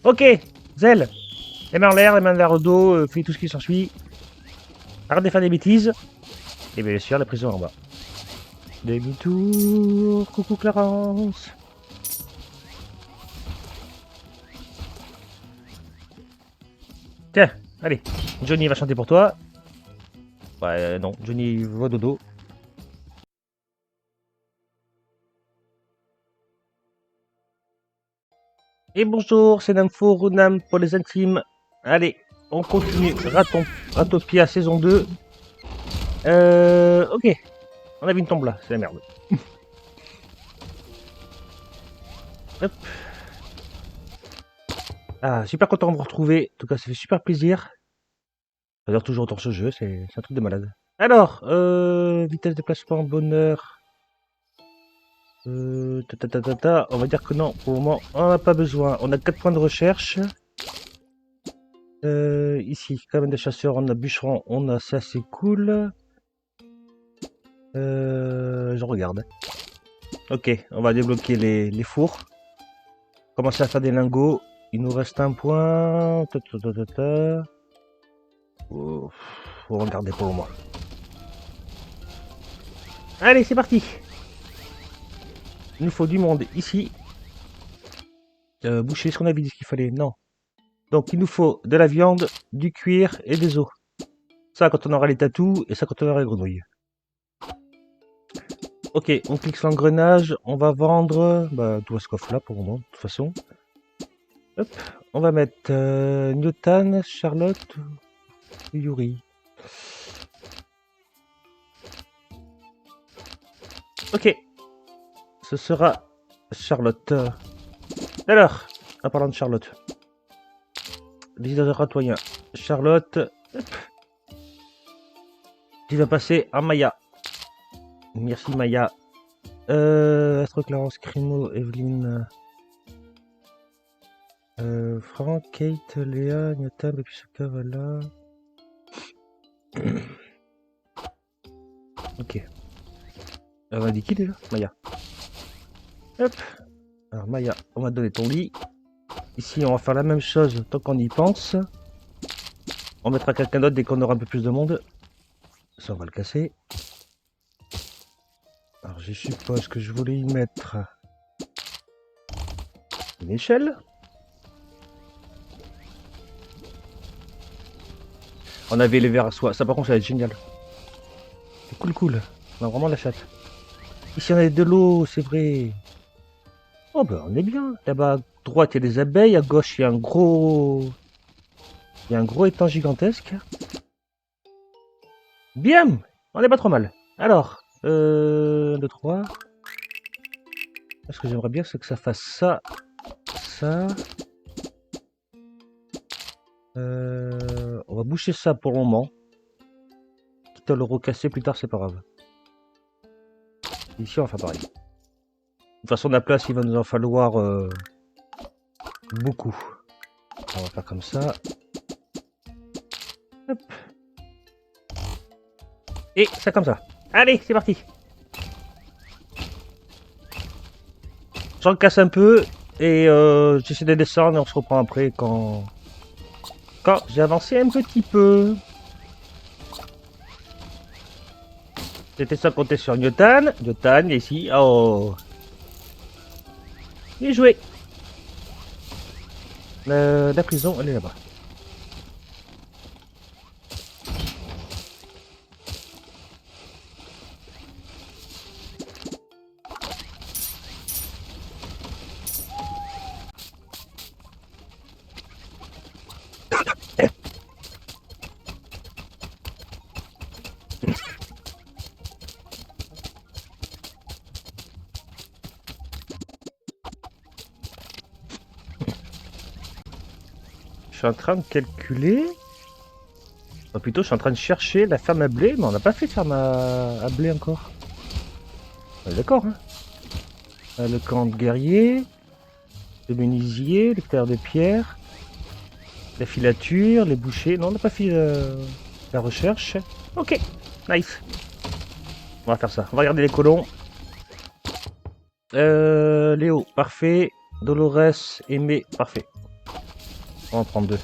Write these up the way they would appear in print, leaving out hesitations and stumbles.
Ok, Zelle. Les mains en l'air, les mains vers le dos, fais tout ce qui s'ensuit. Arrête de faire des bêtises. Et bien sûr, la prison en bas. Demi-tour, coucou Clarence. Tiens, allez, Johnny va chanter pour toi. Ouais, non, Johnny va dodo. Et bonjour, c'est Namfo Runam pour les intimes. Allez, on continue. Ratopia saison 2. Ok. On a vu une tombe là, c'est la merde. Hop. Ah, super content de vous retrouver. En tout cas, ça fait super plaisir. J'adore toujours autant ce jeu, c'est un truc de malade. Alors, vitesse de déplacement, bonheur. On va dire que non, pour le moment, on n'a pas besoin. On a 4 points de recherche. Ici, quand même des chasseurs, on a bûcheron, on a ça, c'est cool. Je regarde. Ok, on va débloquer les fours. Commencer à faire des lingots. Il nous reste un point. Oh, faut regarder pour le moment. Allez, c'est parti. Il nous faut du monde ici. Boucher, est-ce qu'on avait dit ce qu'il fallait? Non. Donc il nous faut de la viande, du cuir et des os. Ça quand on aura les tatous et ça quand on aura les grenouilles. Ok, on clique sur l'engrenage, on va vendre tout ce coffre là pour le moment, de toute façon. Hop, on va mettre Newton, Charlotte, Yuri. Ok, ce sera Charlotte. Alors, en parlant de Charlotte. Visiteur ratoyen. Charlotte. Hop. Tu vas passer à Maya. Merci Maya. Astro Clarence, Crimo, Evelyne. Franck, Kate, Léa, Nyata, Bapishuka, voilà. Ok. On a dit qui déjà? Maya. Hop. Alors Maya, on va te donner ton lit. Ici, on va faire la même chose tant qu'on y pense. On mettra quelqu'un d'autre dès qu'on aura un peu plus de monde. Ça, on va le casser. Alors, je suppose que je voulais y mettre une échelle. On avait les verres à soie. Ça, par contre, ça va être génial. C'est cool. On a vraiment la chatte. Ici, on a de l'eau, c'est vrai. Oh, ben, on est bien. Là-bas, à droite, il y a des abeilles. À gauche, il y a un gros... Il y a un gros étang gigantesque. Bien. On n'est pas trop mal. Alors, 1, 2, 3. Ce que j'aimerais bien, c'est que ça fasse ça. Ça. On va boucher ça pour le moment. Quitte à le recasser plus tard, c'est pas grave. Ici, on va faire pareil. De toute façon, la place, il va nous en falloir beaucoup. On va faire comme ça. Hop. Et ça comme ça. Allez, c'est parti. J'en casse un peu et j'essaie de descendre et on se reprend après quand j'ai avancé un petit peu. C'était sans compter sur Newton. Newton, ici. Oh. Bien joué. La prison, elle est là-bas. Je suis en train de calculer. Oh, plutôt, je suis en train de chercher la ferme à blé, mais on n'a pas fait ferme à blé encore. D'accord, hein. Le camp de guerrier, le menuisier, l'extérieur de pierre, la filature, les bouchers. Non, on n'a pas fait la recherche. Ok, nice. On va faire ça. On va regarder les colons. Léo, parfait. Dolores, Aimé, parfait. On va en prendre 2.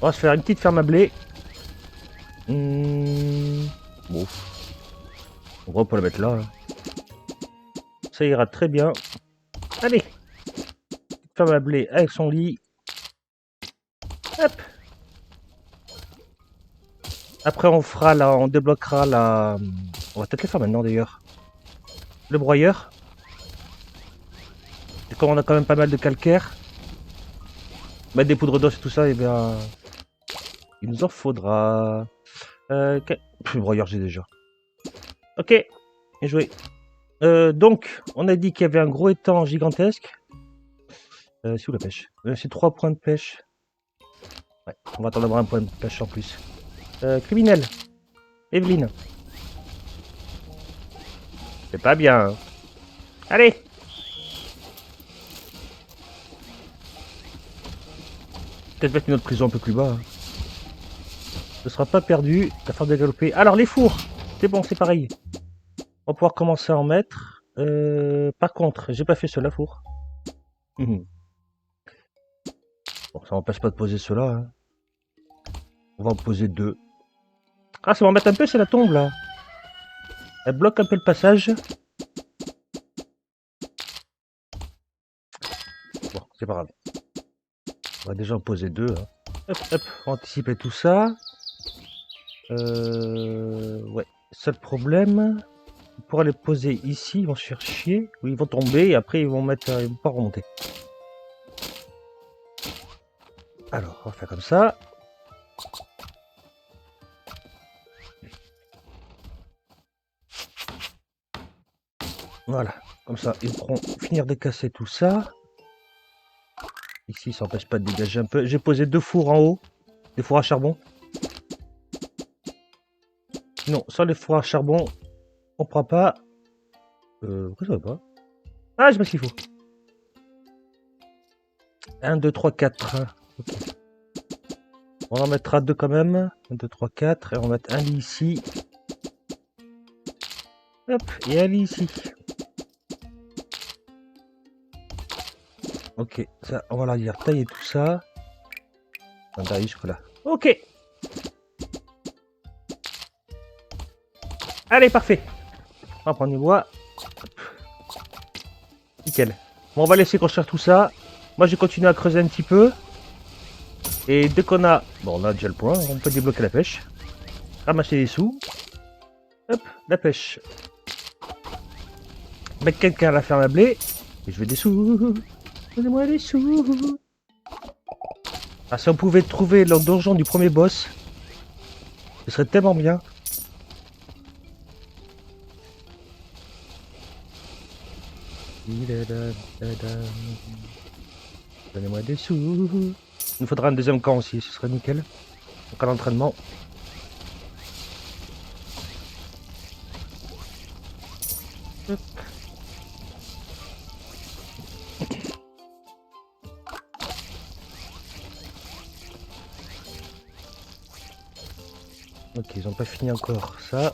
On va se faire une petite ferme à blé. Bon. En gros, on peut la mettre là. Ça ira très bien. Allez. Ferme à blé avec son lit. Hop. Après, on fera là, on débloquera la. On va peut-être le faire maintenant d'ailleurs. Le broyeur. Et comme on a quand même pas mal de calcaire, mettre des poudres d'os et tout ça, et bien. Il nous en faudra. Le broyeur, j'ai déjà. Ok, bien joué. Donc, on a dit qu'il y avait un gros étang gigantesque. C'est où la pêche? C'est 3 points de pêche. Ouais, on va attendre d'avoir un point de pêche en plus. Criminel. Evelyne. C'est pas bien. Hein. Allez. Peut-être mettre une autre prison un peu plus bas. Hein. Ce sera pas perdu. La forme de galoper. Alors, les fours. C'est bon, c'est pareil. On va pouvoir commencer à en mettre. Par contre, j'ai pas fait cela four. Bon, ça m'empêche pas de poser cela. Hein. On va en poser 2. Ah, ça m'embête un peu, c'est la tombe là. Elle bloque un peu le passage. Bon, c'est pas grave. On va déjà en poser 2. Hein. Hop, hop, on va anticiper tout ça. Ouais, seul problème. On pourra les poser ici, ils vont se faire chier. Ou ils vont tomber et après ils vont mettre. Ils vont pas remonter. Alors, on va faire comme ça. Voilà, comme ça, ils pourront finir de casser tout ça. Ici, ça n'empêche pas de dégager un peu. J'ai posé 2 fours en haut, des fours à charbon. Non, sans les fours à charbon, on ne pourra pas. Pourquoi ça va pas? Ah, je mets ce qu'il faut. 1, 2, 3, 4. Okay. On en mettra 2 quand même. 1, 2, 3, 4. Et on va mettre un lit ici. Hop, et un lit ici. Ok, ça, on va la dire tailler tout ça. On taille jusque là. Ok. Allez, parfait. On va prendre du bois. Hop. Nickel. Bon, on va laisser construire tout ça. Moi, je continue à creuser un petit peu. Et dès qu'on a... Bon, on a déjà le point. On peut débloquer la pêche. Ramasser les sous. Hop, la pêche. Mettre quelqu'un à la ferme à blé. Et je veux des sous. Donnez-moi des sous. Ah, si on pouvait trouver le donjon du premier boss, ce serait tellement bien. Donnez-moi des sous. Il nous faudra un deuxième camp aussi, ce serait nickel. Donc à l'entraînement. Ok, ils n'ont pas fini encore ça.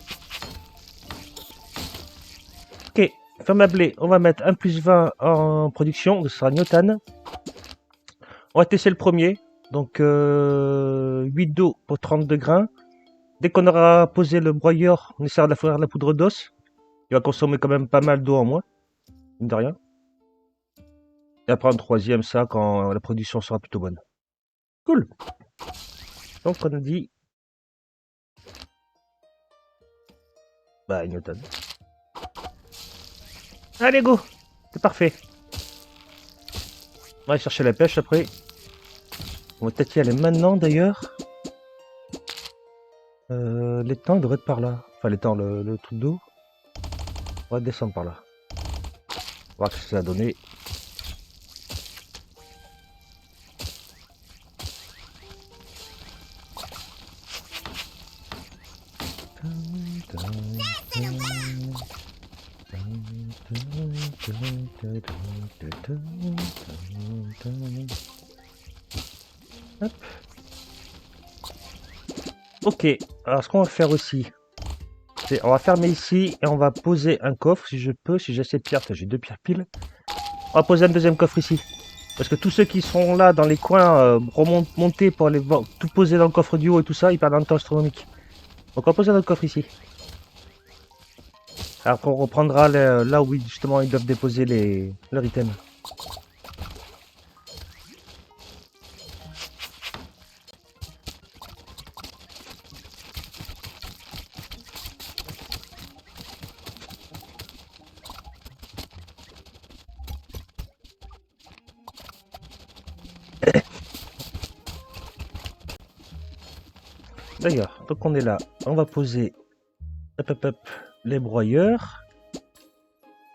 Ok, ferme à blé, on va mettre 1 + 20 en production, ce sera Newton. On va tester le premier, donc 8 d'eau pour 32 grains. Dès qu'on aura posé le broyeur, on essaiera de faire la poudre d'os. Il va consommer quand même pas mal d'eau en moins, mine de rien. Et après un troisième, ça, quand la production sera plutôt bonne. Cool. Donc on a dit... Bah, Newton. Allez, go. C'est parfait. On va aller chercher la pêche après. On va peut-être y aller maintenant d'ailleurs. L'étang devrait être par là. Enfin, l'étang, le truc d'eau. On va descendre par là. On va voir ce que ça a donné. Hop. Ok, alors ce qu'on va faire aussi, c'est on va fermer ici et on va poser un coffre si je peux, si j'ai assez de pierres, j'ai 2 pierres piles. On va poser un deuxième coffre ici. Parce que tous ceux qui sont là dans les coins, monter pour aller tout poser dans le coffre du haut et tout ça, ils perdent un temps astronomique. Donc on va poser notre coffre ici. Après on reprendra là où justement ils doivent déposer leurs items. D'ailleurs, donc on est là, on va poser les broyeurs.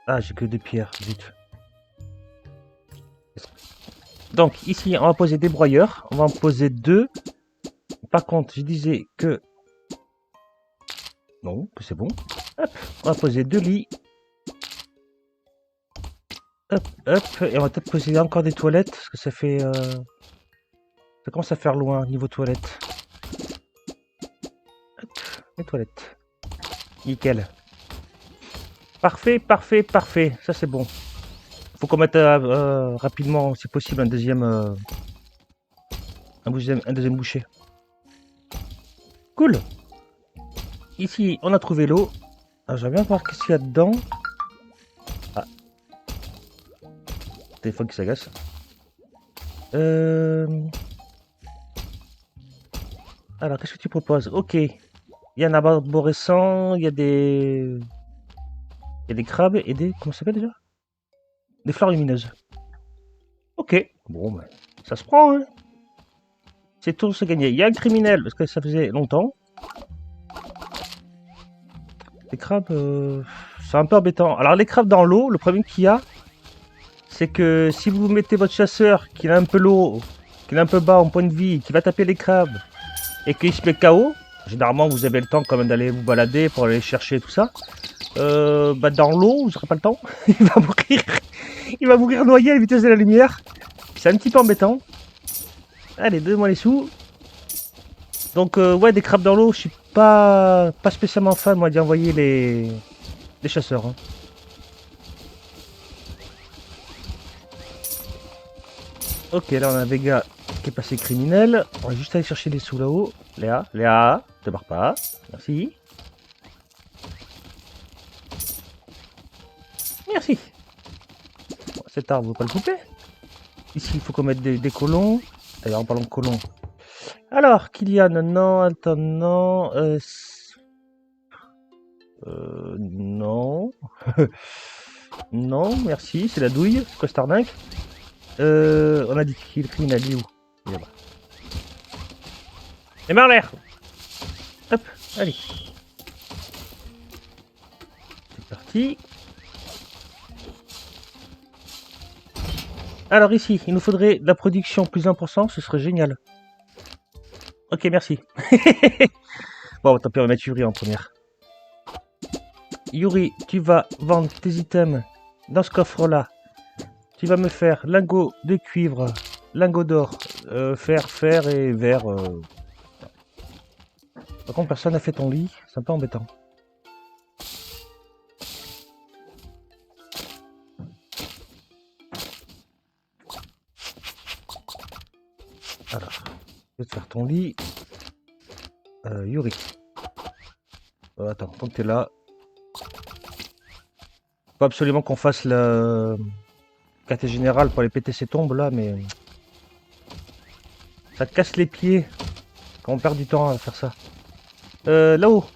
Ah, j'ai que des pierres, zut. Donc ici, on va poser des broyeurs, on va en poser 2. Par contre, je disais que... Non, que c'est bon. Hop, on va poser 2 lits. Hop, hop, et on va peut-être poser encore des toilettes, parce que ça fait... Ça commence à faire loin, niveau toilettes. Hop, les toilettes. Nickel. Parfait, parfait, parfait. Ça, c'est bon. Faut qu'on mette rapidement, si possible, un deuxième boucher. Cool. Ici, on a trouvé l'eau. J'aimerais bien voir qu'est-ce qu'il y a dedans. Ah. Téléphone qui s'agace. Alors, qu'est-ce que tu proposes? Ok. Il y a un arborescent, il y a des crabes et des... Comment ça s'appelle déjà? Des fleurs lumineuses. Ok. Bon, ben, ça se prend, hein. C'est tout se gagner. Il y a un criminel, parce que ça faisait longtemps. Les crabes, c'est un peu embêtant. Alors, les crabes dans l'eau, le problème qu'il y a, c'est que si vous mettez votre chasseur, qu'il a un peu l'eau, qu'il est un peu bas en point de vie, qui va taper les crabes, et qu'il se met KO, généralement vous avez le temps quand même d'aller vous balader pour aller chercher tout ça. Bah dans l'eau, vous n'aurez pas le temps. Il va mourir. Il va mourir noyé à la vitesse de la lumière. C'est un petit peu embêtant. Allez, donnez-moi les sous. Donc ouais, des crabes dans l'eau, je suis pas spécialement fan moi d'y envoyer les chasseurs. Hein. Ok, là on a un Vega qui est passé criminel. On va juste aller chercher les sous là-haut. Léa, te barre pas. Merci. Merci. Bon, cet arbre, on ne va pas le couper. Ici, il faut qu'on mette des colons. D'ailleurs, en parlant de colons. Alors, Kylian, non, attends, non. Non. Non, merci, c'est la douille. C'est quoi cette arnaque? On a dit qu'il est criminel, il est où? Il est là-bas. Et en l'air. Hop, allez. C'est parti. Alors ici, il nous faudrait de la production plus 1%, ce serait génial. Ok, merci. Bon, tant pis, on va mettre Yuri en première. Yuri, tu vas vendre tes items dans ce coffre-là. Tu vas me faire lingot de cuivre, lingot d'or, fer et verre. Par contre, personne n'a fait ton lit, c'est un peu embêtant. Alors, je vais te faire ton lit. Yuri. Attends, tant que t'es là. Faut absolument qu'on fasse la quartier général pour aller péter ces tombes là, mais ça te casse les pieds quand on perd du temps à faire ça. Là-haut.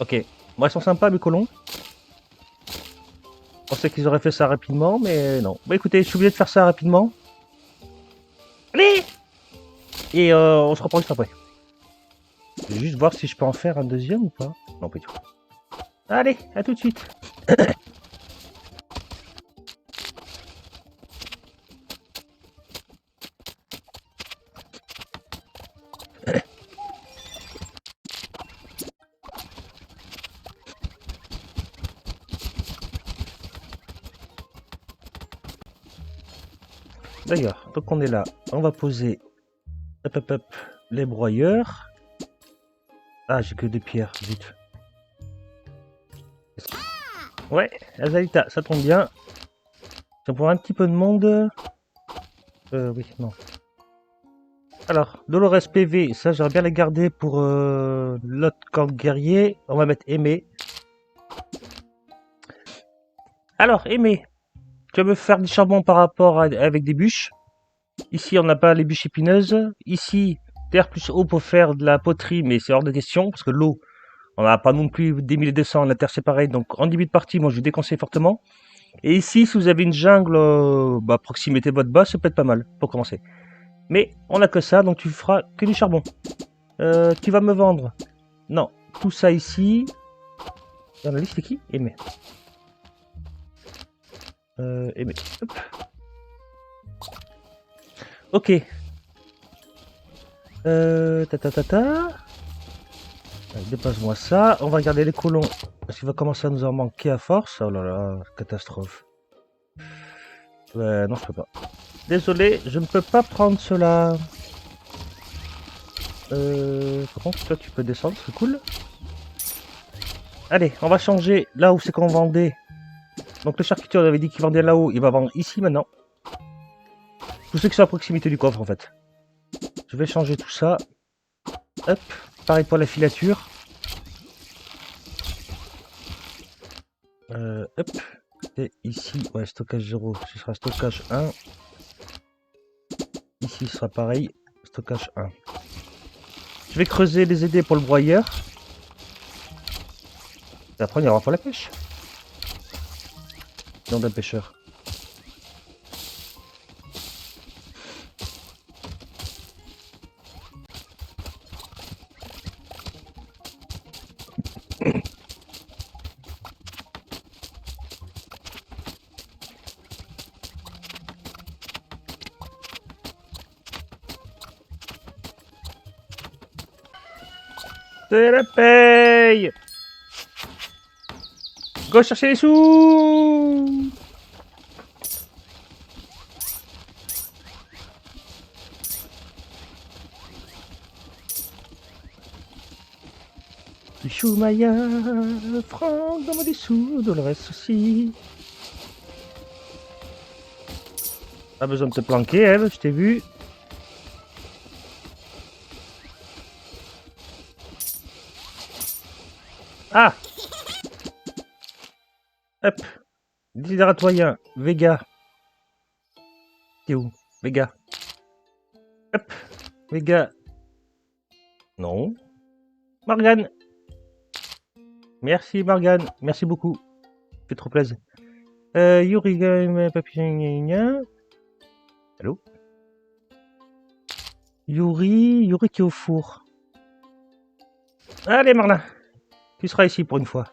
Ok. Bon, ils sont sympas mes colons. Je pensais qu'ils auraient fait ça rapidement, mais non. Bah écoutez, je suis obligé de faire ça rapidement. Allez. Et on se reprend juste après. Je vais juste voir si je peux en faire un deuxième ou pas. Non, pas du tout. Allez, à tout de suite. D'ailleurs, donc on est là, on va poser les broyeurs. Ah, j'ai que des pierres, vite. Ouais, Azalita, ça tombe bien. Ça pour un petit peu de monde. Oui, non. Alors, Dolores PV, ça j'aimerais bien la garder pour l'autre camp guerrier. On va mettre Aimé. Alors, Aimé, tu veux faire du charbon par rapport avec des bûches. Ici, on n'a pas les bûches épineuses. Ici, terre plus eau pour faire de la poterie, mais c'est hors de question, parce que l'eau, on n'a pas non plus des 1200, la terre c'est pareil. Donc, en début de partie, moi je vous déconseille fortement. Et ici, si vous avez une jungle à proximité de votre base, ça peut être pas mal pour commencer. Mais on n'a que ça, donc tu feras que du charbon. Tu vas me vendre. Non, tout ça ici. Dans la liste, c'est qui? Aimé. Aimé. Hop. Ok. Ta. Dépasse-moi ça. On va regarder les colons. Parce qu'il va commencer à nous en manquer à force. Oh là là, catastrophe. Non, je peux pas. Désolé, je ne peux pas prendre cela. Par contre, toi, tu peux descendre, c'est cool. Allez, on va changer là où c'est qu'on vendait. Donc le charcutier, on avait dit qu'il vendait là-haut. Il va vendre ici maintenant. Tous ceux qui sont à proximité du coffre, en fait. Je vais changer tout ça. Hop. Pareil pour la filature. Hop. Et ici, ouais, stockage 0, ce sera stockage 1. Ici, ce sera pareil, stockage 1. Je vais creuser les aider pour le broyeur. Et après, on ira pour la pêche. Non, d'un pêcheur. C'est la paye! Go chercher les sous! Choumaya, Franck, donne-moi des sous, Dolores aussi. Pas besoin de te planquer, Eve, je t'ai vu. Ah! Hop! Déshydratoyen, Vega. T'es où? Vega. Hop! Vega. Non. Morgane. Merci Morgane, merci beaucoup. Fait trop plaisir. Yuri, papillon, allô? Yuri qui est au four. Allez Marlin, tu seras ici pour une fois.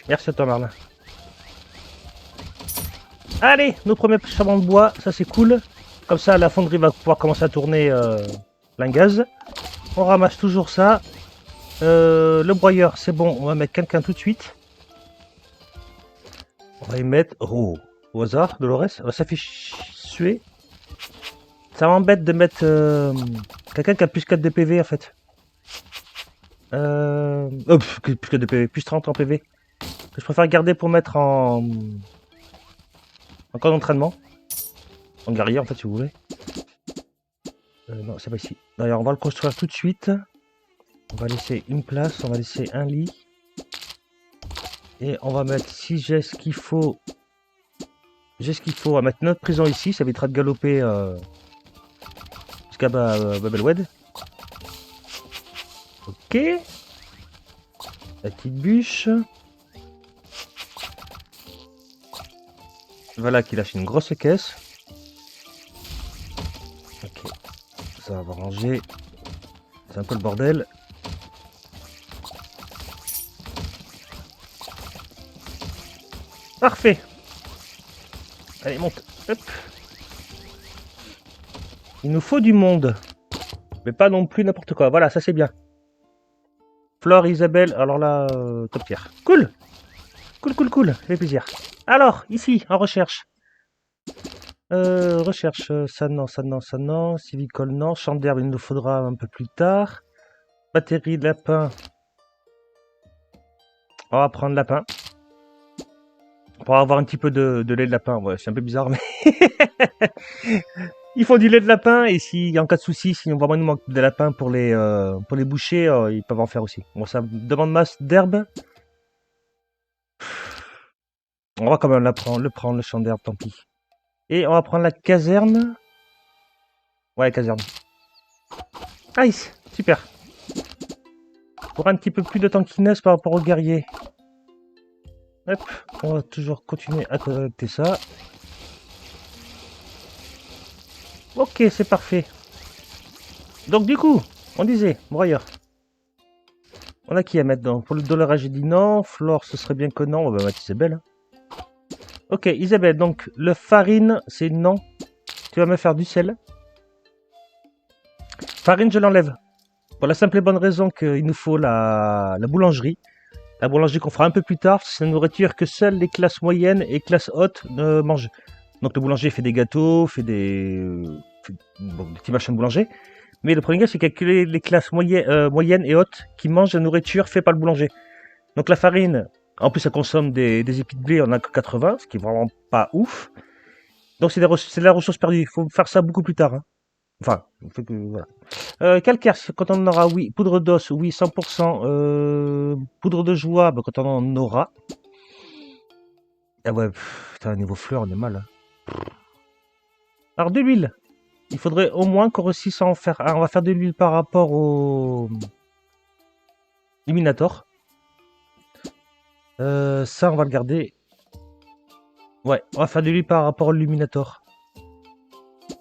Merci à toi Marlin. Allez, nos premiers charbons de bois, ça c'est cool. Comme ça la fonderie va pouvoir commencer à tourner plein gaz. On ramasse toujours ça. Le broyeur, c'est bon, on va mettre quelqu'un tout de suite. On va y mettre au hasard, Dolores. Ça fait suer. Ça m'embête de mettre quelqu'un qui a plus 4 de PV en fait. Plus 4 de PV, plus 30 en PV. Que je préfère garder pour mettre en camp d'entraînement. En guerrier en fait si vous voulez. Non, c'est pas ici. D'ailleurs, on va le construire tout de suite. On va laisser une place, on va laisser un lit. Et on va mettre, si j'ai ce qu'il faut... on va mettre notre prison ici, ça évitera de galoper jusqu'à Babelwed. Ok. La petite bûche. Voilà qui lâche une grosse caisse. Ok. Ça va ranger. C'est un peu le bordel. Parfait. Allez, monte. Hop. Il nous faut du monde. Mais pas non plus n'importe quoi. Voilà, ça c'est bien. Flore, Isabelle, alors là, top tier. Cool. Cool. Ça fait plaisir. Alors, ici, en recherche. Recherche, ça non. Civicole, non. Champ d'herbe, il nous faudra un peu plus tard. Batterie de lapin. On va prendre lapin. Pour avoir un petit peu de lait de lapin. Ouais, c'est un peu bizarre, mais... Ils font du lait de lapin, et si en cas de souci, si vraiment il nous manque de lapin pour les boucher, ils peuvent en faire aussi. Bon, ça demande masse d'herbe. On va quand même le prendre, le champ d'herbe, tant pis. Et on va prendre la caserne. Ouais, caserne. Nice, super. Pour un petit peu plus de tankiness par rapport aux guerriers. Hop, on va toujours continuer à collecter ça. Ok, c'est parfait. Donc du coup, on disait, broyeur. On a qui à mettre dans? Pour le dollar, j'ai dit non. Flore, ce serait bien que non. On va mettre Isabelle. Ok, Isabelle, donc le farine, c'est non. Tu vas me faire du sel. Farine, je l'enlève. Pour la simple et bonne raison qu'il nous faut la boulangerie. La boulangerie qu'on fera un peu plus tard, c'est une nourriture que seules les classes moyennes et classes hautes mangent. Donc le boulanger fait des gâteaux, fait des petits machins de boulanger. Mais le problème, c'est qu'il n'y a que les classes moyennes et hautes qui mangent la nourriture faite par le boulanger. Donc la farine, en plus, ça consomme des épis de blé, on a que 80, ce qui est vraiment pas ouf. Donc c'est de la ressource perdue. Il faut faire ça beaucoup plus tard. Hein. Enfin, voilà. Calcaire, quand on en aura, oui. Poudre d'os, oui, 100%. Poudre de joie, bah, quand on en aura. Ah ouais, putain, niveau fleurs, on est mal. Hein. Alors, de l'huile. Il faudrait au moins qu'on réussisse à en faire. Ah, on va faire de l'huile par rapport au Illuminator. Ça, on va le garder. Ouais, on va faire de l'huile par rapport au Illuminator.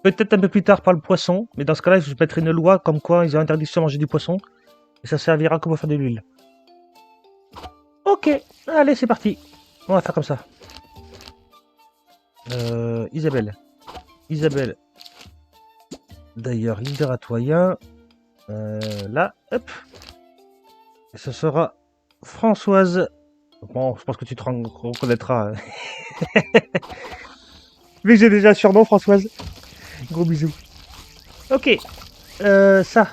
Peut-être un peu plus tard par le poisson, mais dans ce cas-là, je mettrai une loi comme quoi ils ont interdiction de manger du poisson. Et ça servira que pour faire de l'huile. Ok, allez, c'est parti. On va faire comme ça. Isabelle. Isabelle. D'ailleurs, libératoyen. Là, hop. Et ce sera Françoise. Bon, je pense que tu te reconnaîtras. Mais j'ai déjà un surnom, Françoise. Gros bisous. Ok. Ça.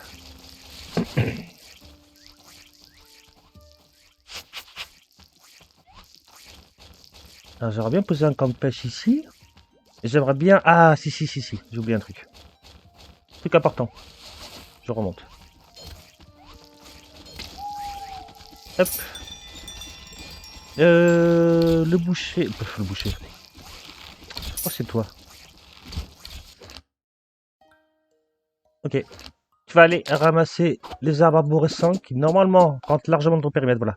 Alors, j'aurais bien posé un camp de pêche ici. J'aimerais bien... Ah, si. J'ai oublié un truc. Truc important. Je remonte. Hop. Le boucher... Le boucher. Je crois que c'est toi. Ok. Tu vas aller ramasser les arbres arborescents qui, normalement, rentrent largement dans ton périmètre. Voilà.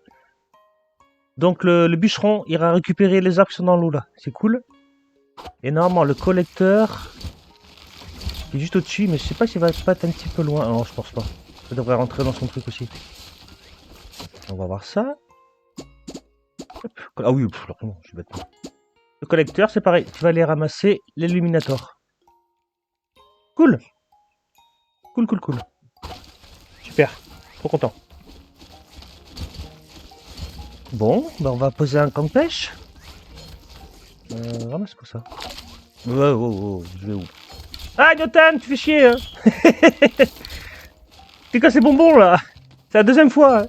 Donc, le bûcheron ira récupérer les arbres qui sont dans l'eau, là. C'est cool. Et normalement, le collecteur... qui est juste au-dessus, mais je sais pas s'il va pas être un petit peu loin. Non, je pense pas. Ça devrait rentrer dans son truc aussi. On va voir ça. Hop. Ah oui, non, je suis bête. Le collecteur, c'est pareil. Tu vas aller ramasser l'illuminator. Cool. Cool. Super. Trop content. Bon, ben on va poser un camp de pêche. Ramasse quoi ça? Oh, je vais où? Ah, Newton, tu fais chier, hein. T'es cassé bonbon, là. C'est la deuxième fois. Hein.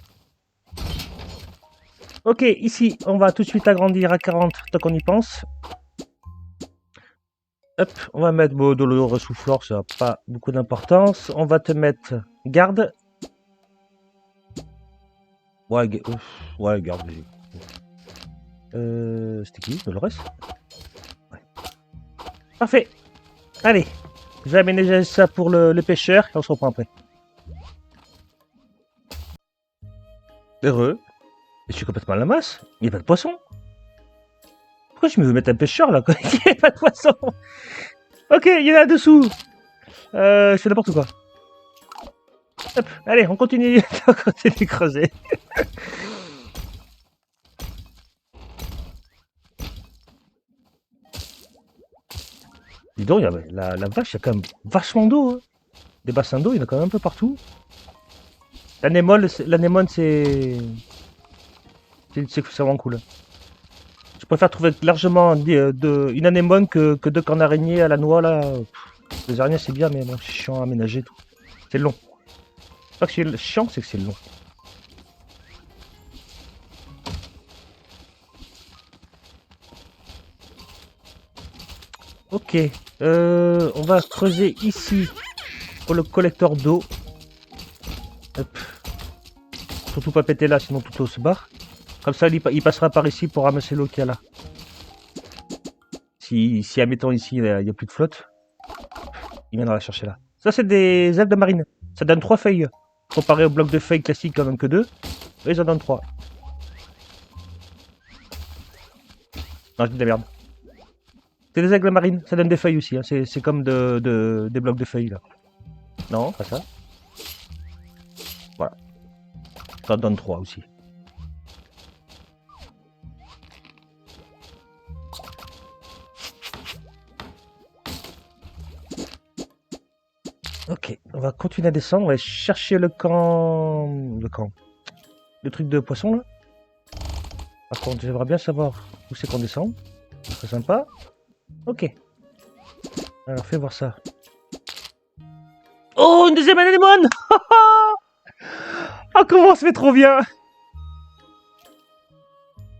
Ok, ici, on va tout de suite agrandir à 40, tant qu'on y pense. Hop, on va mettre de l'eau ressouffleur, ça n'a pas beaucoup d'importance. On va te mettre garde. Ouais, garde. C'était qui? Dolores? Ouais. Parfait. Allez, je vais aménager ça pour le pêcheur et on se reprend après. Heureux. Je suis complètement à la masse. Il n'y a pas de poisson. Pourquoi je me veux mettre un pêcheur là quand il n'y a pas de poisson? Ok, il y en a dessous. Je fais n'importe quoi. Hop, allez, on continue de creuser. Dis donc, la vache, il y a quand même vachement d'eau. Hein. Des bassins d'eau, il y en a quand même un peu partout. L'anémone, c'est vraiment cool. Je préfère trouver largement une anémone que deux cornes d'araignée à la noix là. Les araignées c'est bien, mais bon, c'est chiant à aménager tout. C'est long. C'est pas que c'est chiant, c'est que c'est long. Ok. On va creuser ici pour le collecteur d'eau. Hop. Surtout pas péter là, sinon toute l'eau se barre. Comme ça, il passera par ici pour ramasser l'eau qu'il y a là. Si admettons ici, il n'y a plus de flotte, il viendra la chercher là. Ça, c'est des algues marines. Ça donne 3 feuilles. Comparé au bloc de feuilles classique, en donne que 2. Eux, ils en donnent 3. Non, je dis de la merde. C'est des aigles marines, ça donne des feuilles aussi. Hein. C'est comme des blocs de feuilles là. Non, pas ça. Voilà. Ça donne 3 aussi. Ok, on va continuer à descendre. On va chercher le camp. Le truc de poisson là. Par contre, j'aimerais bien savoir où c'est qu'on descend. C'est très sympa. Ok. Alors, fais voir ça. Oh, une deuxième anémone. Ah, comment on se fait trop bien.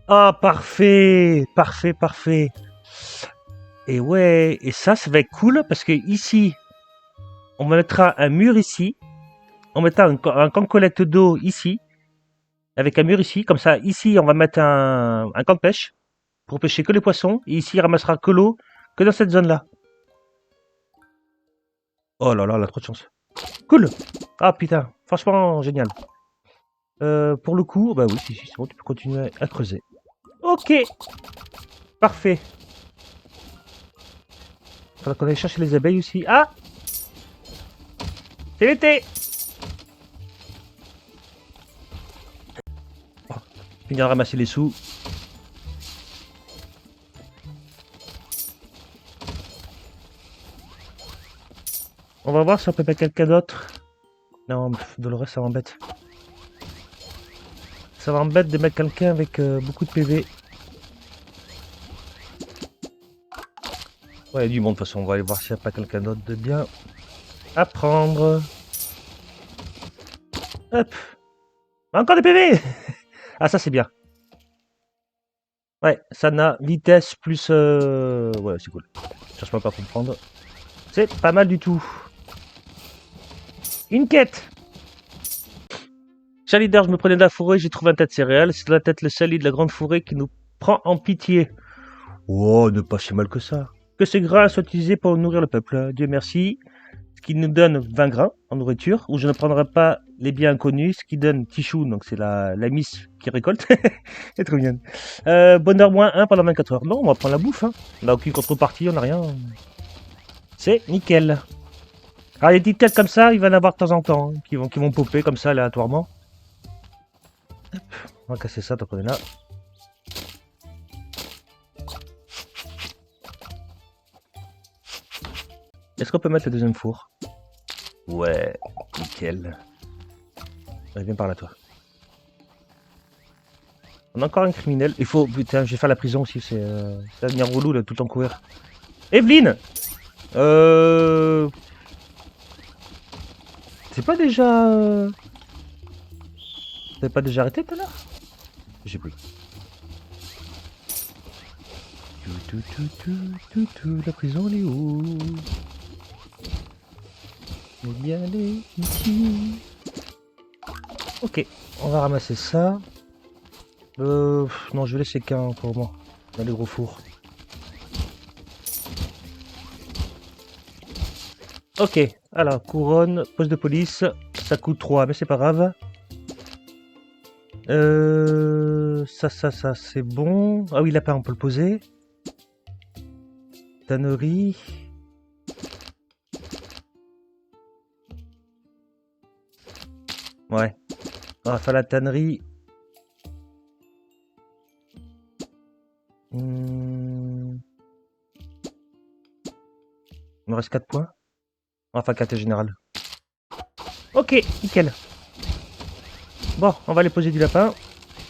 Ah, parfait. Parfait, parfait. Et ouais, et ça va être cool parce que ici, on mettra un mur ici. On mettra un camp de collecte d'eau ici. Avec un mur ici. Comme ça, ici, on va mettre un camp de pêche. Pour pêcher que les poissons. Et ici, il ramassera que l'eau. Que dans cette zone-là. Oh là là, elle a trop de chance. Cool. Ah putain, franchement, génial. Pour le coup, bah oui, si, c'est bon, tu peux continuer à creuser. Ok. Parfait. Faudra qu'on aille chercher les abeilles aussi. Ah, c'est l'été. Oh, finir de ramasser les sous. On va voir si on peut mettre quelqu'un d'autre. Non, Dolores, ça m'embête. Ça m'embête de mettre quelqu'un avec beaucoup de PV. Ouais, il y a du monde, de toute façon. On va aller voir s'il n'y a pas quelqu'un d'autre de bien à prendre. Hop. Encore des PV. Ah, ça, c'est bien. Ouais, ça n'a vitesse plus... Ouais, c'est cool. Cherche-moi pas à comprendre. C'est pas mal du tout. Une quête. Cher leader, je me prenais de la forêt, j'ai trouvé un tas de céréales. C'est la tête le sali de la grande forêt qui nous prend en pitié. Oh, ne pas si mal que ça. Que ces grains soient utilisés pour nourrir le peuple. Dieu merci. Ce qui nous donne 20 grains en nourriture, ou je ne prendrai pas les biens inconnus, ce qui donne Tichou, donc c'est la miss qui récolte. C'est trop bien. Bonheur moins 1 pendant 24 heures. Non, on va prendre la bouffe. Hein. On n'a aucune contrepartie, on n'a rien. C'est nickel. Alors les petites têtes comme ça, il va y en avoir de temps en temps, hein, qui vont popper comme ça aléatoirement. Hop, on va casser ça tant qu'on est là. Est-ce qu'on peut mettre le deuxième four? Ouais, nickel. Allez, viens par là, toi. On a encore un criminel. Il faut... Putain, je vais faire la prison aussi. Ça va devenir relou, là, tout le temps courir. Evelyne. C'est pas déjà... T'avais pas déjà arrêté tout à l'heure? J'ai plus. La prison, elle est où? Elle est bien allée ici. Ok, on va ramasser ça. Non, je vais laisser qu'un pour moi. Dans les gros fours. Ok, alors, couronne, poste de police. Ça coûte 3, mais c'est pas grave. Ça, c'est bon. Ah oui, lapin, on peut le poser. Tannerie. Ouais. On va faire la tannerie. Il me reste 4 points. Enfin, 4 général. Ok, nickel. Bon, on va aller poser du lapin.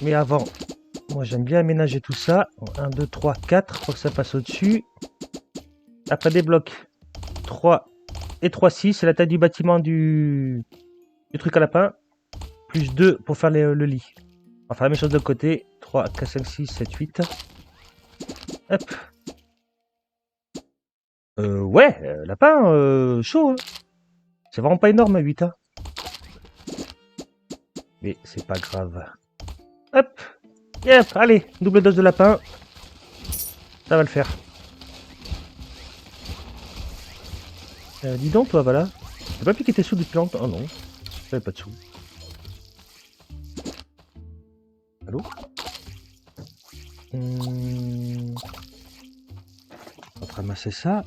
Mais avant, moi j'aime bien aménager tout ça. 1, 2, 3, 4 pour que ça passe au-dessus. Après des blocs. 3 et 3, 6. C'est la taille du bâtiment du truc à lapin. Plus 2 pour faire le lit. On va faire la même chose de l'autre côté. 3, 4, 5, 6, 7, 8. Hop. Ouais, lapin, chaud, hein. C'est vraiment pas énorme, 8, hein. Mais c'est pas grave. Hop, yep, allez, double dose de lapin. Ça va le faire. Dis donc, toi, voilà. T'as pas piqué tes sous depuis longtemps? Oh non, j'avais pas de sous. Allô? On va ramasser ça.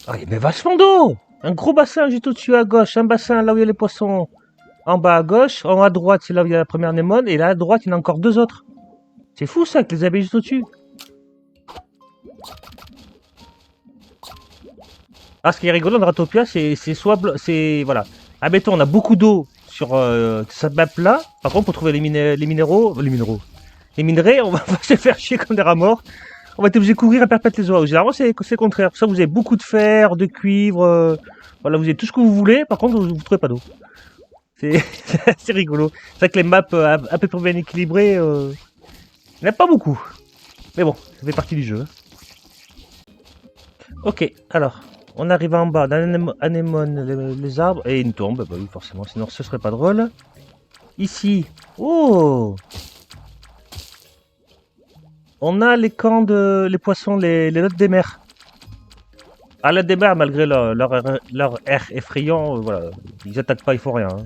Ah, il y avait vachement d'eau! Un gros bassin juste au-dessus à gauche, un bassin là où il y a les poissons en bas à gauche, en haut à droite c'est là où il y a la première anémone, et là à droite il y en a encore 2 autres. C'est fou ça, avec les abeilles juste au-dessus. Ah, ce qui est rigolo dans Ratopia, c'est soit... c'est voilà. Admettons, on a beaucoup d'eau sur cette map là. Par contre, pour trouver les minéraux... Les minerais, on va se faire chier comme des rats morts. On va être obligé de courir à perpète les oies. Généralement, c'est le contraire. Pour ça, vous avez beaucoup de fer, de cuivre. Voilà, vous avez tout ce que vous voulez. Par contre, vous ne trouvez pas d'eau. C'est assez rigolo. C'est vrai que les maps un peu plus bien équilibrées, il n'y en a pas beaucoup. Mais bon, ça fait partie du jeu. Ok, alors, on arrive en bas d'un anémone, les arbres, et une tombe. Bah oui, forcément, sinon ce serait pas drôle. Ici, oh, on a les camps de les poissons, les lottes des mers. Ah, lottes des mers, malgré leur air effrayant, voilà, ils attaquent pas, ils font rien. Hein.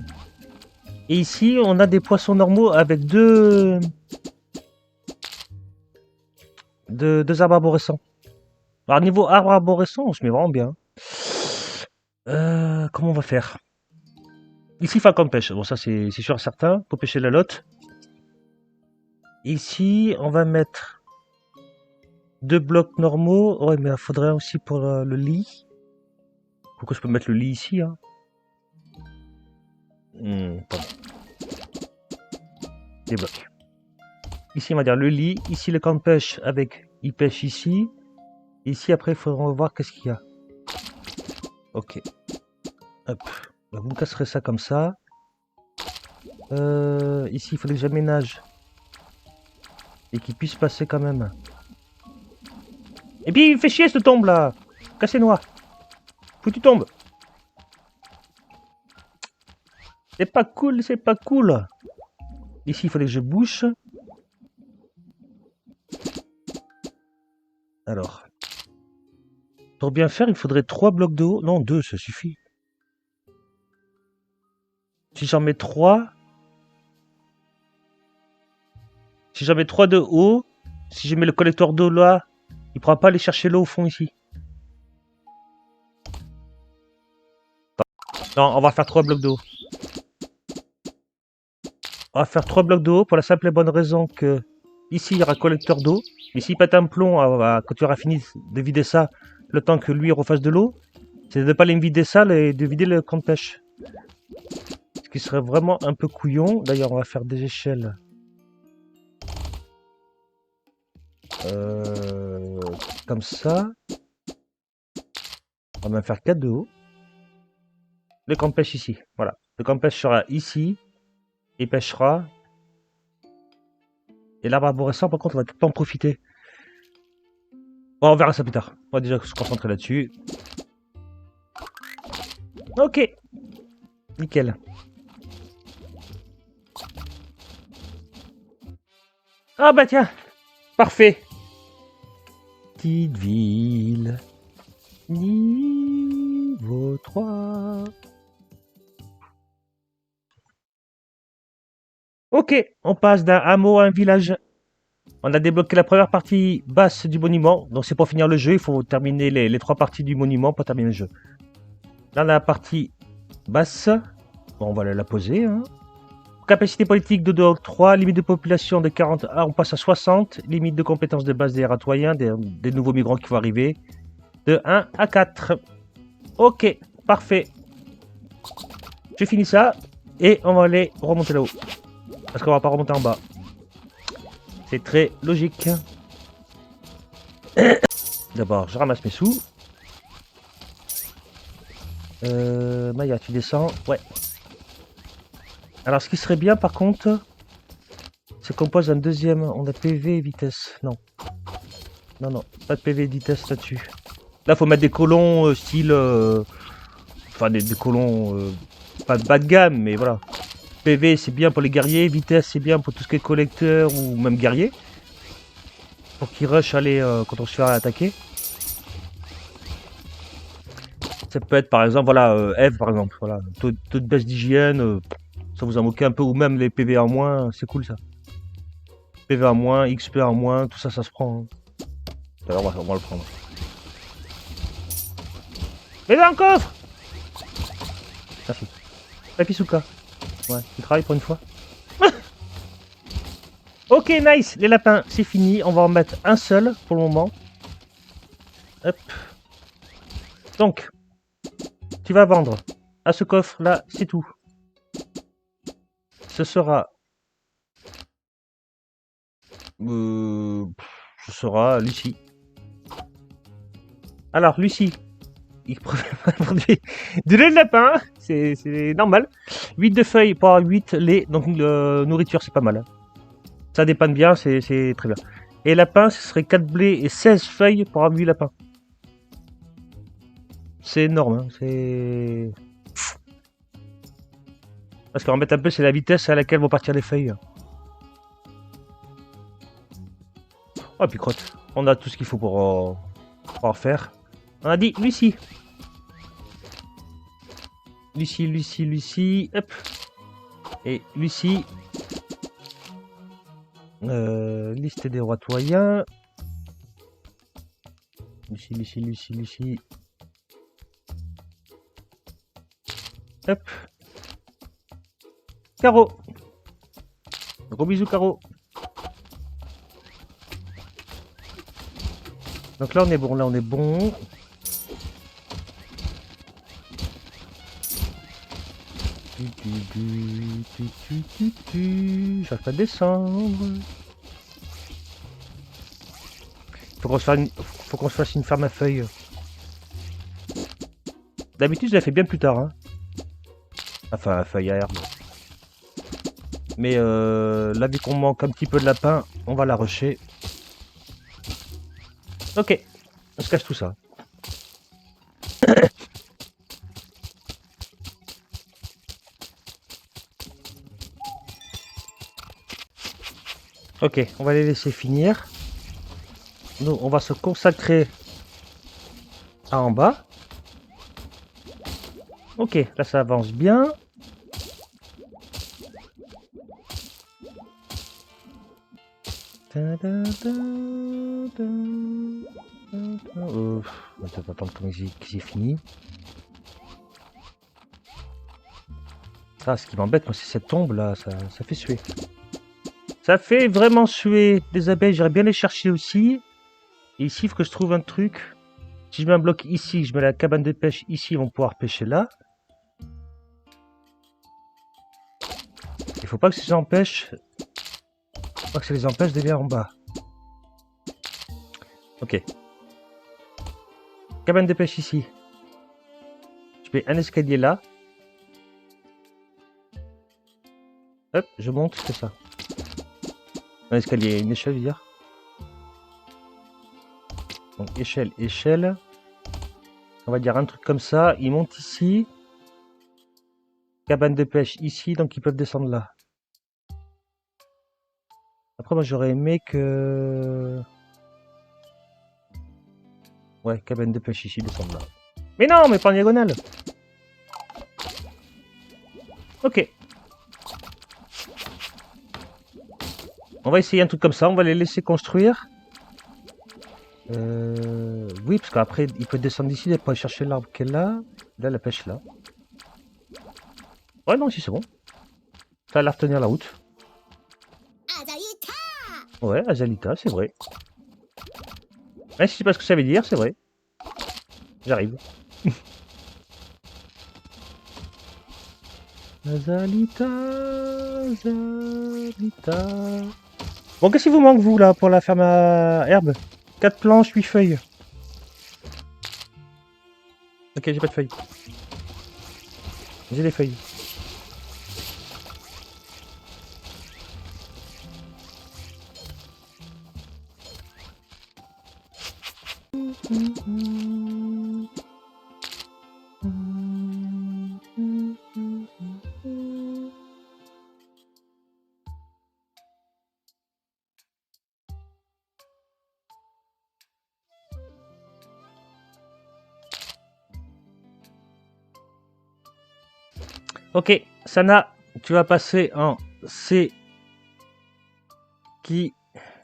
Et ici, on a des poissons normaux avec deux arbres arborescents. Alors, niveau arbre arborescent, on se met vraiment bien. Comment on va faire? Ici, Falcon pêche. Bon, ça, c'est sûr et certain. Pour pêcher la lotte. Ici, on va mettre 2 blocs normaux. Ouais, mais il faudrait aussi pour le lit. Pourquoi je peux mettre le lit ici, hein? Pardon. Des blocs. Ici, on va dire le lit. Ici, le camp de pêche avec... Il pêche ici. Ici, après, il faudra voir qu'est-ce qu'il y a. Ok. Hop. Vous me casserez ça comme ça. Ici, il faudrait que j'aménage. Et qu'il puisse passer quand même. Et puis, il fait chier, cette tombe, là. Cassez-noix. Faut que tu tombes. C'est pas cool, c'est pas cool. Ici, il fallait que je bouche. Alors. Pour bien faire, il faudrait 3 blocs de haut. Non, 2, ça suffit. Si j'en mets 3... Si j'en mets 3 de haut, si je mets le collecteur d'eau là, il ne pourra pas aller chercher l'eau au fond ici. Non, on va faire 3 blocs d'eau. On va faire 3 blocs d'eau pour la simple et bonne raison que ici il y aura collecteur d'eau. Et s'il pète un plomb, quand tu auras fini de vider ça, le temps que lui refasse de l'eau, c'est de ne pas aller vider ça et de vider le camp de pêche. Ce qui serait vraiment un peu couillon. D'ailleurs, on va faire des échelles. Comme ça. On va même faire 4 de haut. Le camp de pêche ici. Voilà. Le camp de pêche sera ici. Il pêchera. Et l'arbre arborescent, par contre, on va tout le temps en profiter. Bon, on verra ça plus tard. On va déjà se concentrer là-dessus. Ok. Nickel. Ah bah tiens. Parfait. Petite ville. Niveau 3. Ok, on passe d'un hameau à un village. On a débloqué la première partie basse du monument. Donc c'est pour finir le jeu, il faut terminer les 3 parties du monument pour terminer le jeu. Là, on a la partie basse. Bon, on va la poser. Hein. Capacité politique de 2 3, limite de population de 40. Ah, on passe à 60. Limite de compétences de base des ratoyens, des nouveaux migrants qui vont arriver. De 1 à 4. Ok, parfait. J'ai fini ça. Et on va aller remonter là-haut. Parce qu'on va pas remonter en bas. C'est très logique. D'abord, je ramasse mes sous. Maya, tu descends. Ouais. Alors, ce qui serait bien, par contre, c'est qu'on pose un deuxième. On a PV et vitesse. Non. Non, non. Pas de PV et vitesse là-dessus. Là, faut mettre des colons style... Enfin, des colons... pas de bas de gamme, mais voilà. PV, c'est bien pour les guerriers. Vitesse, c'est bien pour tout ce qui est collecteur ou même guerrier. Pour qu'ils rushent aller quand on se fait attaquer. Ça peut être par exemple, voilà, Eve par exemple, voilà, taux de baisse d'hygiène, ça vous en moquez un peu, ou même les PV en moins, c'est cool ça. PV en moins, XP en moins, tout ça, ça se prend. Hein. D'ailleurs, on va le prendre. Mais dans le coffre. Merci. Papisuka. Ouais, tu travailles pour une fois. Ok, nice, les lapins, c'est fini. On va en mettre un seul pour le moment. Hop. Donc, tu vas vendre à ce coffre là, c'est tout. Ce sera Lucie. Alors, Lucie, il produit du lait de lapin, c'est normal. 8 de feuilles pour avoir 8 laits, donc nourriture, c'est pas mal. Ça dépanne bien, c'est très bien. Et lapin, ce serait 4 blés et 16 feuilles pour avoir 8 lapins. C'est énorme, hein, c'est... Parce qu'en fait, un peu, c'est la vitesse à laquelle vont partir les feuilles. Oh, puis crotte, on a tout ce qu'il faut pour en faire. On a dit Lucie. Lucie, hop. Et Lucie. Liste des ratoyens. Lucie. Hop. Caro. Gros bisous, Caro. Donc là, on est bon. J'arrive pas à descendre. Faut qu'on se fasse une ferme à feuilles. D'habitude, je la fais bien plus tard. Hein. Enfin, à feuilles à herbe. Mais là, vu qu'on manque un petit peu de lapin, on va la rusher. Ok, on se cache tout ça. Ok, on va les laisser finir. Nous, on va se consacrer à en bas. Ok, là ça avance bien. On va attendre qu'ils aient fini. Ah, ce qui m'embête, moi, c'est cette tombe là, ça fait suer. Ça fait vraiment suer. Des abeilles, j'aimerais bien les chercher aussi. Et ici, il faut que je trouve un truc. Si je mets un bloc ici, je mets la cabane de pêche ici, ils vont pouvoir pêcher là. Il faut pas que ça les empêche. Faut pas que ça les empêche d'aller en bas. Ok. Cabane de pêche ici. Je mets un escalier là. Hop, je monte, c'est ça. Un escalier, une échelle, je veux dire. Donc échelle. On va dire un truc comme ça. Ils montent ici. Cabane de pêche ici, donc ils peuvent descendre là. Après, moi j'aurais aimé que... Ouais, cabane de pêche ici, descendre là. Mais non, mais pas en diagonale. Ok. On va essayer un truc comme ça, on va les laisser construire. Oui, parce qu'après, il peut descendre d'ici, il peut aller chercher l'arbre qu'elle a. Là, la pêche là. Ouais, non, si, c'est bon. Ça a l'air de tenir la route. Ouais, Azalita, c'est vrai. Même si je sais pas ce que ça veut dire, c'est vrai. J'arrive. Azalita, Azalita. Bon, qu'est-ce qui vous manque, vous, là, pour la ferme à herbe? 4 planches, 8 feuilles. Ok, j'ai pas de feuilles. J'ai des feuilles. Ok, Sana, tu vas passer en C qui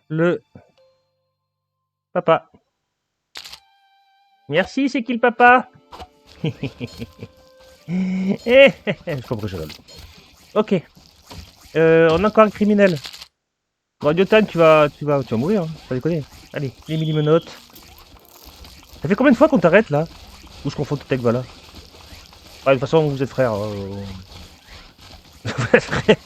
le papa. Merci, c'est qui le papa? Je sais pas pourquoi je rigole. Ok. On a encore un criminel. Radiotan, tu vas mourir, hein. Pas déconner. Allez, les mini-menottes. Ça fait combien de fois qu'on t'arrête là? Ou je confonds tout avec Vala? Ah, de toute façon, vous êtes frères. Vous êtes frères.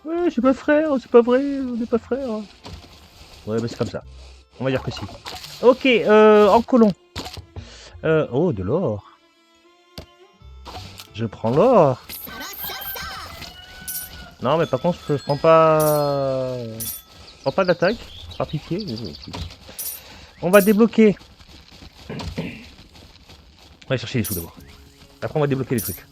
Ouais, je suis pas frère, c'est pas vrai, on n'est pas frères. Ouais, bah c'est comme ça. On va dire que si. Ok, en colon. Oh, de l'or. Je prends l'or. Non, mais par contre, je prends pas... Je prends pas d'attaque, par pitié. On va débloquer. On va chercher les sous d'abord. Après, on va débloquer les trucs.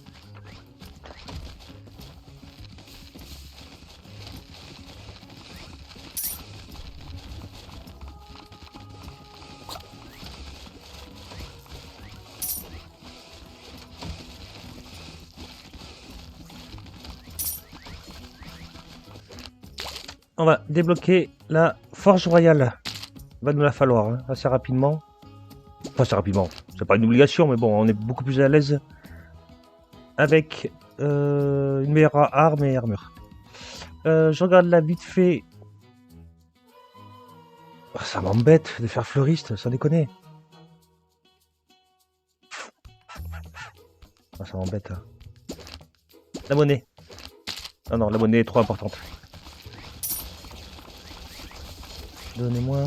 On va débloquer la forge royale. Va nous la falloir, hein, assez rapidement. Enfin, assez rapidement. C'est pas une obligation, mais bon, on est beaucoup plus à l'aise avec une meilleure arme et armure. Je regarde là vite fait. Oh, ça m'embête de faire fleuriste, sans déconner. Oh, ça m'embête. Hein. La monnaie. Non, non, la monnaie est trop importante. Donnez-moi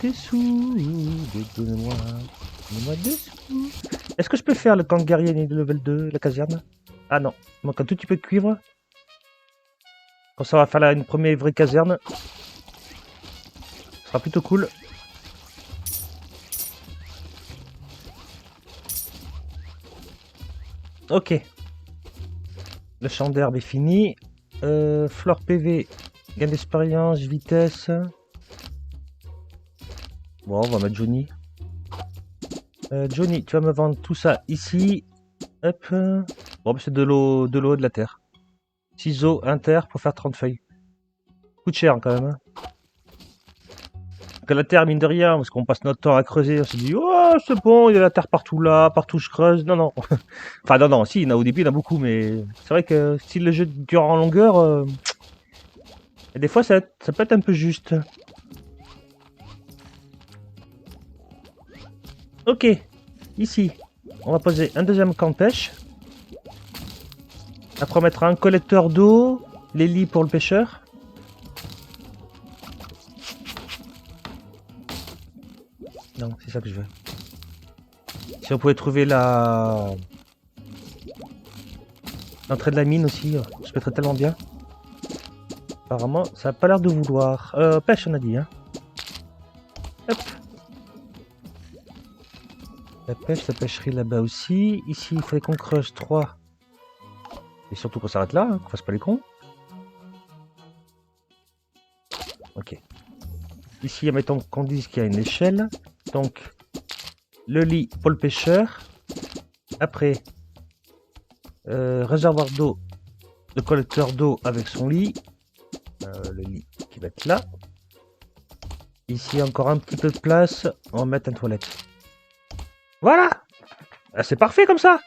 des sous. Donnez-moi des sous. Est-ce que je peux faire le camp de guerrier de level 2, la caserne? Ah non, il manque un tout petit peu de cuivre. Quand ça va faire là une première vraie caserne. Ce sera plutôt cool. Ok. Le champ d'herbe est fini. Flore PV. Gain d'expérience, vitesse. Bon, on va mettre Johnny. Johnny, tu vas me vendre tout ça ici. Hop. Bon, c'est de l'eau, de la terre. Ciseaux inter pour faire 30 feuilles. Coûte cher quand même. Hein. Que la terre, mine de rien, parce qu'on passe notre temps à creuser, on se dit, oh, c'est bon, il y a la terre partout là, partout je creuse. Non, non. Enfin, non, non, si, il y en a au début, il y en a beaucoup, mais c'est vrai que si le jeu dure en longueur, et des fois, ça peut être un peu juste. Ok, ici, on va poser un deuxième camp de pêche. Après, on mettra un collecteur d'eau, les lits pour le pêcheur. Non, c'est ça que je veux. Si on pouvait trouver l'entrée de la mine aussi, je mettrais tellement bien. Apparemment, ça n'a pas l'air de vouloir. Pêche, on a dit, hein. Hop. La pêche, la pêcherie là-bas aussi. Ici, il fallait qu'on creuse 3. Et surtout qu'on s'arrête là, hein, qu'on fasse pas les cons. Ok. Ici, admettons qu'on dise qu'il y a une échelle. Donc, le lit pour le pêcheur. Après, réservoir d'eau, le collecteur d'eau avec son lit. Le lit qui va être là. Ici, encore un petit peu de place. On va mettre une toilette. Voilà. Ah, c'est parfait comme ça.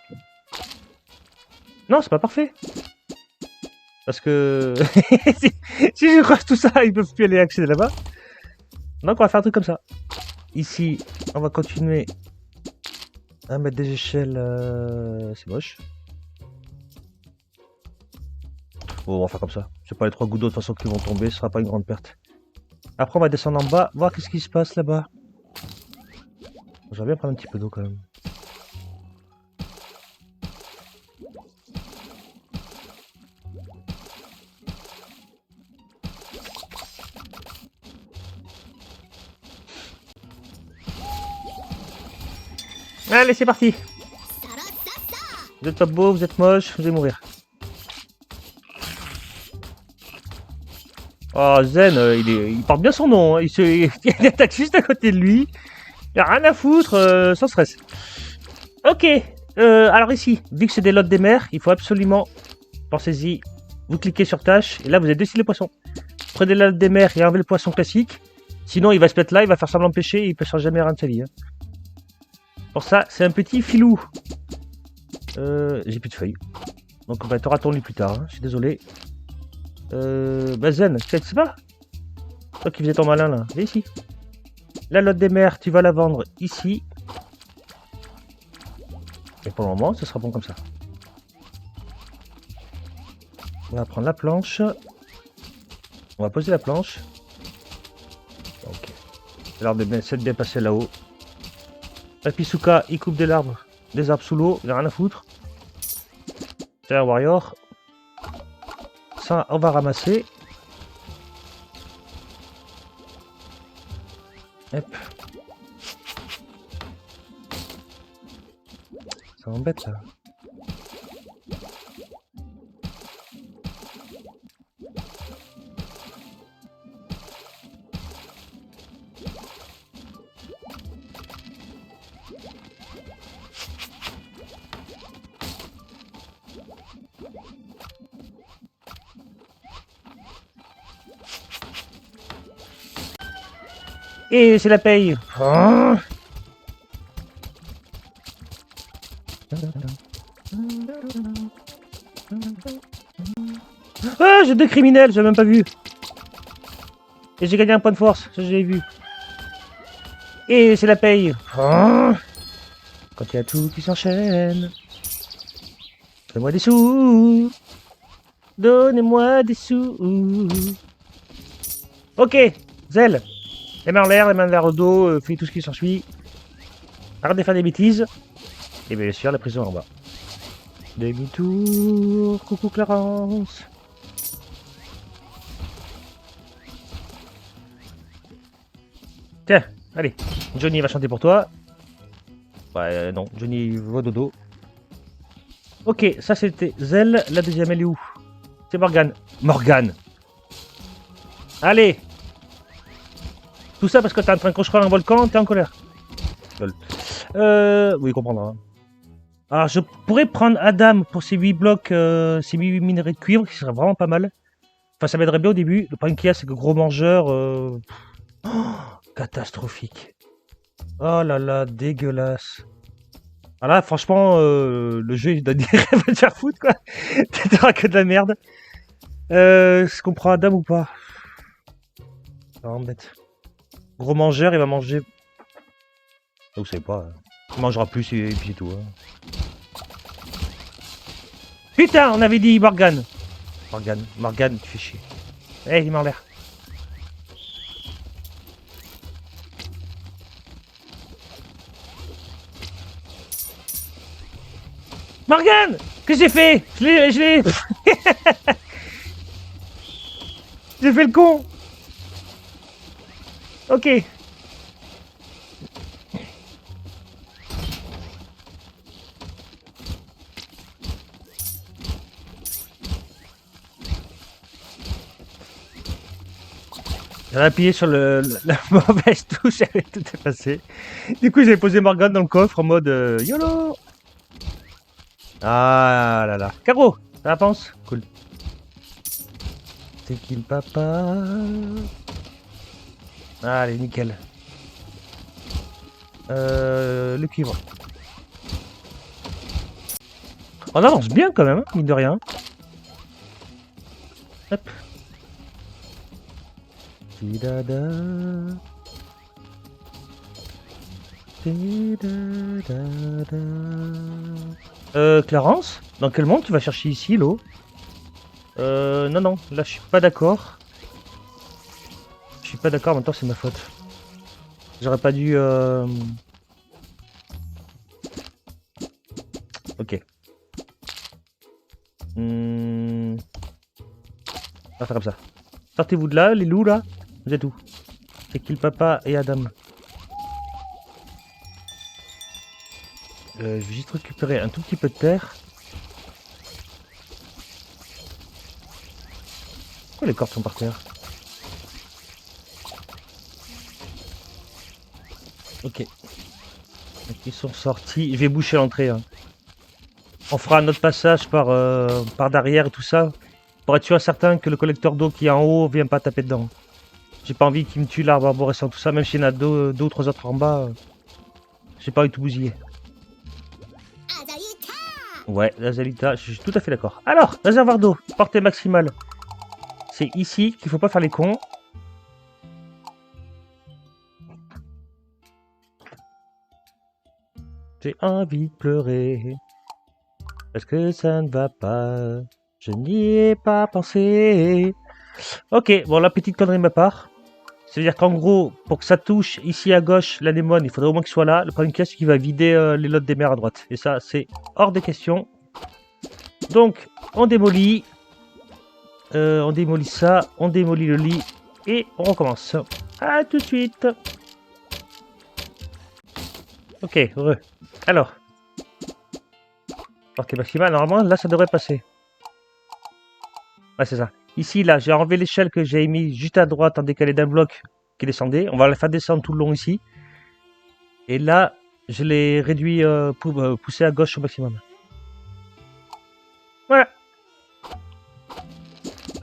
Non, c'est pas parfait. Parce que si je croise tout ça, ils peuvent plus aller accéder là-bas. Donc on va faire un truc comme ça. Ici, on va continuer à mettre des échelles. C'est moche. Bon, on va faire comme ça. C'est pas les 3 gouttes d'eau de toute façon qui vont tomber, ce sera pas une grande perte. Après, on va descendre en bas, voir qu'est-ce qui se passe là-bas. J'aimerais bien prendre un petit peu d'eau quand même. Allez, c'est parti. Vous êtes pas beau, vous êtes moche, vous allez mourir. Oh, Zen, il porte bien son nom. Hein. Il attaque juste à côté de lui. Il a rien à foutre, sans stress. Ok. Alors ici, vu que c'est des lots des mers, il faut absolument, pensez-y, vous cliquez sur tâche, et là vous avez décidé le poisson. Prenez la lotte des mers et enlevez le poisson classique. Sinon, il va se mettre là, il va faire semblant de pêcher, et il pêchera jamais rien de sa vie. Hein. Pour ça, c'est un petit filou. J'ai plus de feuilles. Donc, bah, t'auras ton lit plus tard. Hein. Je suis désolé. Bah, Zen, tu sais pas? Toi qui faisais ton malin là. Viens ici. La lotte des mers, tu vas la vendre ici. Et pour le moment, ce sera bon comme ça. On va prendre la planche. On va poser la planche. Ok. L'arbre est bien passé là-haut. Papisuka, il coupe des arbres sous l'eau, il a rien à foutre. C'est un warrior. Ça, on va ramasser. Hop. Ça m'embête là. Et c'est la paye. Oh. Ah, j'ai 2 criminels, j'ai même pas vu. Et j'ai gagné un point de force, ça j'ai vu. Et c'est la paye. Oh. Quand il y a tout qui s'enchaîne. Donnez-moi des sous. Donnez-moi des sous. Ok, Zelle. Les mains en l'air, les mains vers le dos, fais tout ce qui s'ensuit. Arrête de faire des bêtises. Et bien sûr, la prison en bas. Demi-tour, coucou Clarence. Tiens, allez, Johnny va chanter pour toi. Ouais, non, Johnny va dodo. Ok, ça c'était Zelle, la deuxième elle est où? C'est Morgane. Morgane. Allez. Tout ça parce que t'es en train de construire un volcan, t'es en colère. Oui, comprendre. Hein. Alors, je pourrais prendre Adam pour ces 8 blocs, ces 8 minerais de cuivre, qui serait vraiment pas mal. Enfin, ça m'aiderait bien au début. Le problème qu'il y a, c'est que gros mangeur... Oh, catastrophique. Oh là là, dégueulasse. Ah là, franchement, le jeu, il donne des rêves à te faire foutre, quoi. T'auras que de la merde. Est-ce qu'on prend Adam ou pas? Ça m'embête. Gros mangeur, il va manger... Vous savez pas. Il mangera plus et puis c'est tout. Hein. Putain, on avait dit Morgane. Morgane, tu fais chier. Eh, il m'a en l'air. Morgane, qu'est-ce que j'ai fait? Je l'ai... J'ai fait le con. Ok. J'avais appuyé sur la mauvaise touche, j'avais tout effacé. Du coup, j'avais posé Morgane dans le coffre en mode YOLO. Ah là là. Caro, ça avance? Cool. C'est qui le papa? Allez, nickel. Le cuivre. On avance bien quand même, hein, mine de rien. Hop. Tidada. Tidada. Clarence, dans quel monde tu vas chercher ici l'eau? Non, non, là je suis pas d'accord. Je suis pas d'accord, en même temps c'est ma faute. J'aurais pas dû... Ok. On va faire comme ça. Sortez-vous de là, les loups là. Vous êtes où? C'est qui le papa et Adam? Je vais juste récupérer un tout petit peu de terre. Pourquoi les cordes sont par terre? Ok. Donc, ils sont sortis. Je vais boucher l'entrée. Hein. On fera un autre passage par derrière et tout ça. Pour être sûr et certain que le collecteur d'eau qui est en haut vienne pas taper dedans. J'ai pas envie qu'il me tue l'arbre arborescent, tout ça. Même s'il y en a deux ou trois autres en bas. J'ai pas envie de tout bousiller. Ouais, l'azalita, je suis tout à fait d'accord. Alors, réservoir d'eau, portée maximale. C'est ici qu'il faut pas faire les cons. J'ai envie de pleurer. Parce que ça ne va pas. Je n'y ai pas pensé. Ok, bon, la petite connerie de ma part. C'est-à-dire qu'en gros, pour que ça touche ici à gauche l'anémone, il faudrait au moins qu'il soit là. Le problème qu'il y a, c'est qu'il va vider les lots des mers à droite. Et ça, c'est hors des questions. Donc, on démolit. On démolit ça. On démolit le lit. Et on recommence. A tout de suite. Ok, heureux. Alors. Portée maximale, normalement, là, ça devrait passer. Ouais, c'est ça. Ici, là, j'ai enlevé l'échelle que j'ai mis juste à droite en décalé d'un bloc qui descendait. On va la faire descendre tout le long ici. Et là, je l'ai réduit pour pousser à gauche au maximum. Voilà.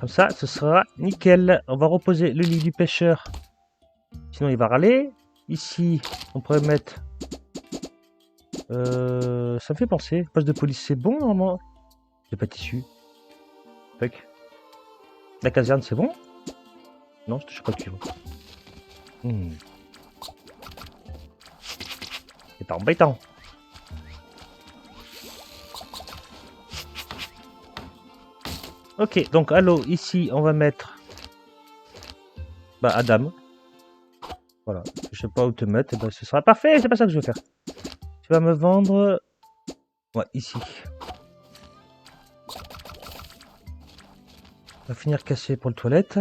Comme ça, ce sera nickel. On va reposer le lit du pêcheur. Sinon, il va râler. Ici, on pourrait mettre... ça me fait penser. Poste de police, c'est bon, normalement. J'ai pas de tissu. Fuck. La caserne, c'est bon? Non, je touche pas de cuivre. C'est embêtant. Ok, donc à l'eau, ici, on va mettre... Bah, Adam. Voilà, je sais pas où te mettre, et ben, ce sera parfait, c'est pas ça que je veux faire. Tu vas me vendre... Ouais, ici. On va finir cassé pour le toilette.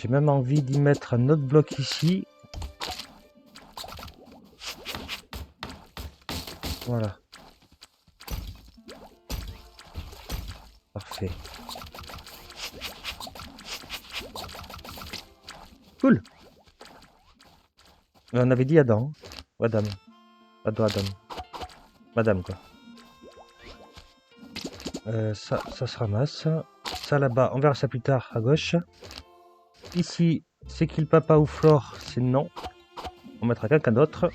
J'ai même envie d'y mettre un autre bloc ici. Voilà. Parfait. Cool. On avait dit Adam. Ou Adam. Adam. Madame, quoi. Ça se ramasse. Ça là-bas, on verra ça plus tard, à gauche. Ici, c'est qui le papa ou Flore? C'est non. On mettra quelqu'un d'autre.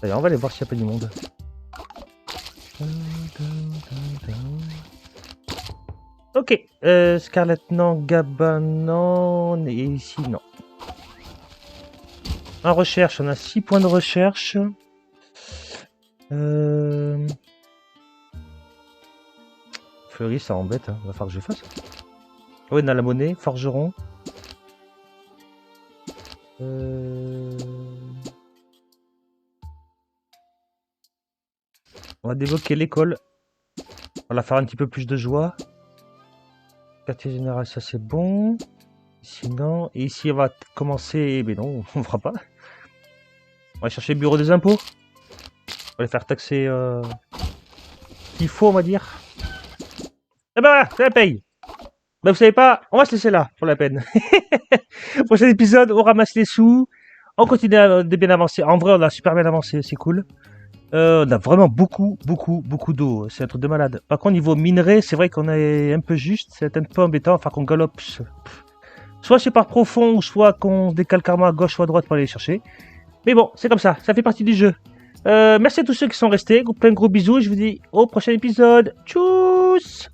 D'ailleurs, on va aller voir s'il n'y a pas du monde. Ok, Scarlett non, Gabba non, et ici non. En recherche, on a 6 points de recherche. Fleury, ça embête, hein. Va falloir que je fasse. Oui, on a la monnaie, forgeron. On va débloquer l'école. On va faire un petit peu plus de joie. Quartier général, ça c'est bon. Sinon, et ici on va commencer. Mais non, on fera pas. On va chercher le bureau des impôts. On va les faire taxer qu'il faut, on va dire. Et ben voilà, c'est la paye. Ben vous savez pas, on va se laisser là, pour la peine. Prochain épisode, on ramasse les sous. On continue de bien avancer. En vrai, on a super bien avancé, c'est cool. On a vraiment beaucoup d'eau. C'est un truc de malade. Par contre, niveau minerai, c'est vrai qu'on est un peu juste. C'est un peu embêtant. Enfin, qu'on galope. Soit c'est par profond, ou soit qu'on décale carrément à gauche ou à droite pour aller les chercher. Mais bon, c'est comme ça. Ça fait partie du jeu. Merci à tous ceux qui sont restés. Plein de gros bisous. Je vous dis au prochain épisode. Tchuss!